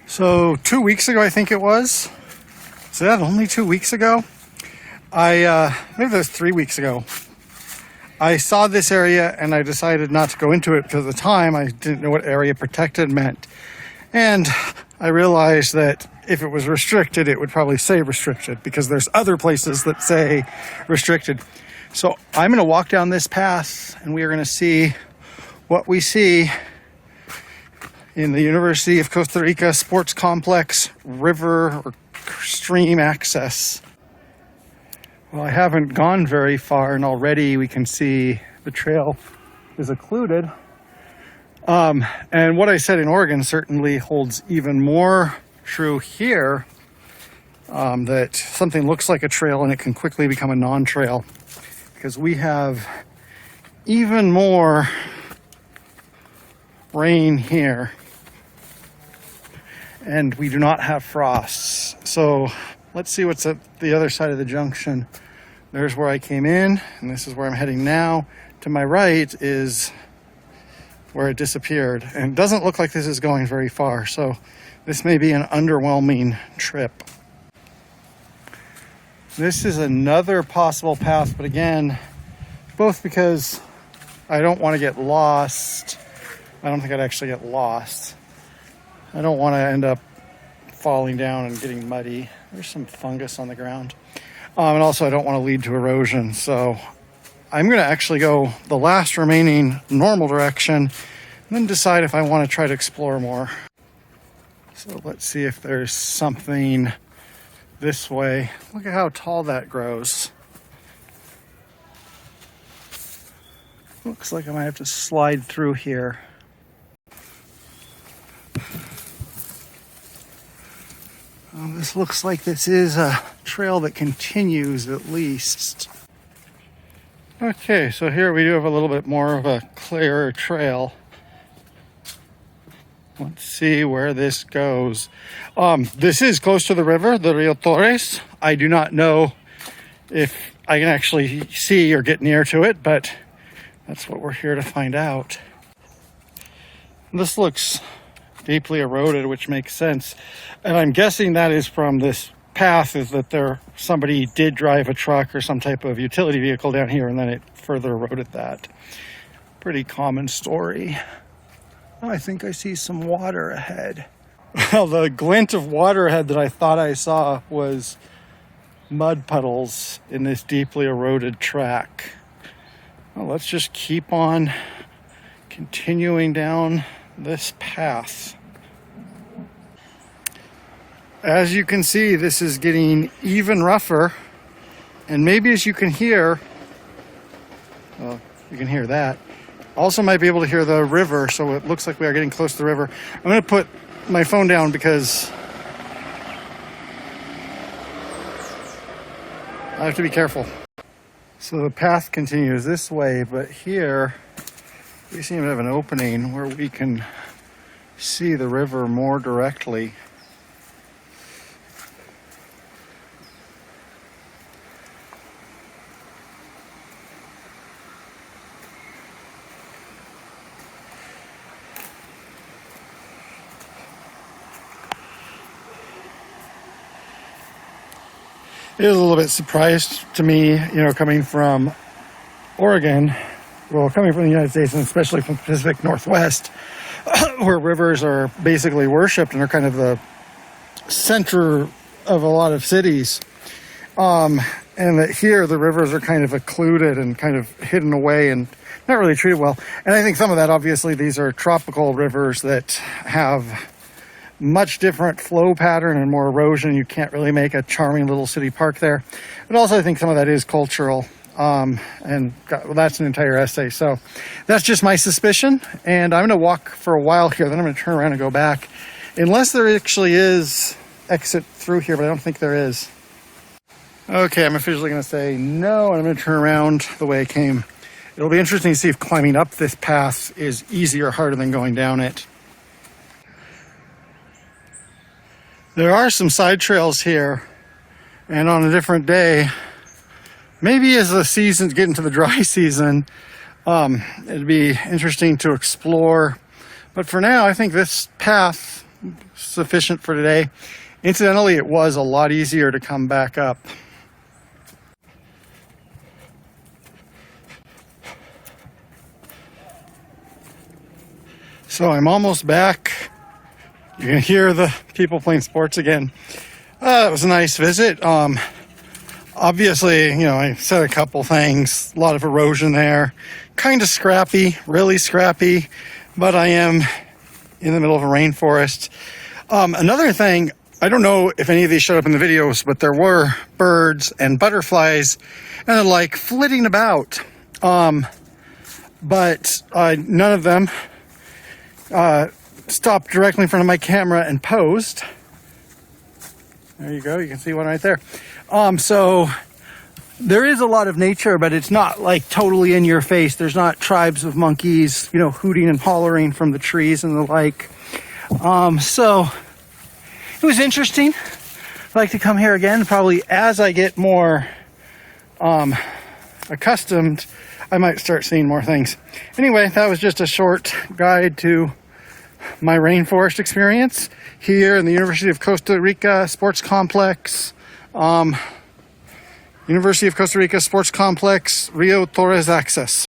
So 2 weeks ago, I think it was. Is that only 2 weeks ago? Maybe that was 3 weeks ago. I saw this area and I decided not to go into it because at the time I didn't know what area protected meant. And I realized that if it was restricted, it would probably say restricted because there's other places that say restricted. So I'm going to walk down this path and we are going to see what we see in the University of Costa Rica Sports Complex river or stream access. Well, I haven't gone very far and already we can see the trail is occluded. And what I said in Oregon certainly holds even more true here, that something looks like a trail and it can quickly become a non-trail because we have even more rain here and we do not have frosts. So let's see what's at the other side of the junction. There's where I came in and this is where I'm heading now. To my right is where it disappeared, and it doesn't look like this is going very far, so this may be an underwhelming trip. This is another possible path, but again, both because I don't want to get lost. I don't think I'd actually get lost. I don't want to end up falling down and getting muddy. There's some fungus on the ground. And also I don't want to lead to erosion, so I'm going to actually go the last remaining normal direction and then decide if I want to try to explore more. So let's see if there's something this way. Look at how tall that grows. Looks like I might have to slide through here. This looks like this is a trail that continues at least. Okay, so here we do have a little bit more of a clearer trail. Let's see where this goes. This is close to the river, the Rio Torres. I do not know if I can actually see or get near to it, but that's what we're here to find out. This looks deeply eroded, which makes sense. And I'm guessing that is from this path, is that somebody did drive a truck or some type of utility vehicle down here and then it further eroded that. Pretty common story. Oh, I think I see some water ahead. Well, the glint of water ahead that I thought I saw was mud puddles in this deeply eroded track. Well, let's just keep on continuing down this path. As you can see, this is getting even rougher, and maybe as you can hear, well, you can hear that. Also might be able to hear the river, so it looks like we are getting close to the river. I'm going to put my phone down because I have to be careful. So the path continues this way, but here we seem to have an opening where we can see the river more directly. It is a little bit surprised to me, coming from Oregon, well, coming from the United States and especially from the Pacific Northwest, where rivers are basically worshipped and are kind of the center of a lot of cities. And that here the rivers are kind of occluded and kind of hidden away and not really treated well. And I think some of that, obviously, these are tropical rivers that have much different flow pattern and more erosion. You can't really make a charming little city park there. But also I think some of that is cultural. That's an entire essay. So that's just my suspicion. And I'm going to walk for a while here. Then I'm going to turn around and go back. Unless there actually is exit through here, but I don't think there is. Okay, I'm officially going to say no. And I'm going to turn around the way I came. It'll be interesting to see if climbing up this path is easier or harder than going down it. There are some side trails here, and on a different day, maybe as the seasons get into the dry season, it'd be interesting to explore. But for now, I think this path sufficient for today. Incidentally, it was a lot easier to come back up. So I'm almost back. You can hear the people playing sports again. It was a nice visit. Obviously, I said a couple things. A lot of erosion there. Kind of scrappy, really scrappy. But I am in the middle of a rainforest. Another thing, I don't know if any of these showed up in the videos, but there were birds and butterflies and they're like flitting about. But none of them stopped directly in front of my camera and posed. There you go. You can see one right there. So there is a lot of nature, but it's not like totally in your face. There's not tribes of monkeys, hooting and hollering from the trees and the like. So it was interesting. I'd like to come here again. Probably as I get more accustomed, I might start seeing more things. Anyway, that was just a short guide to my rainforest experience here in the University of Costa Rica Sports Complex. University of Costa Rica Sports Complex, Rio Torres access.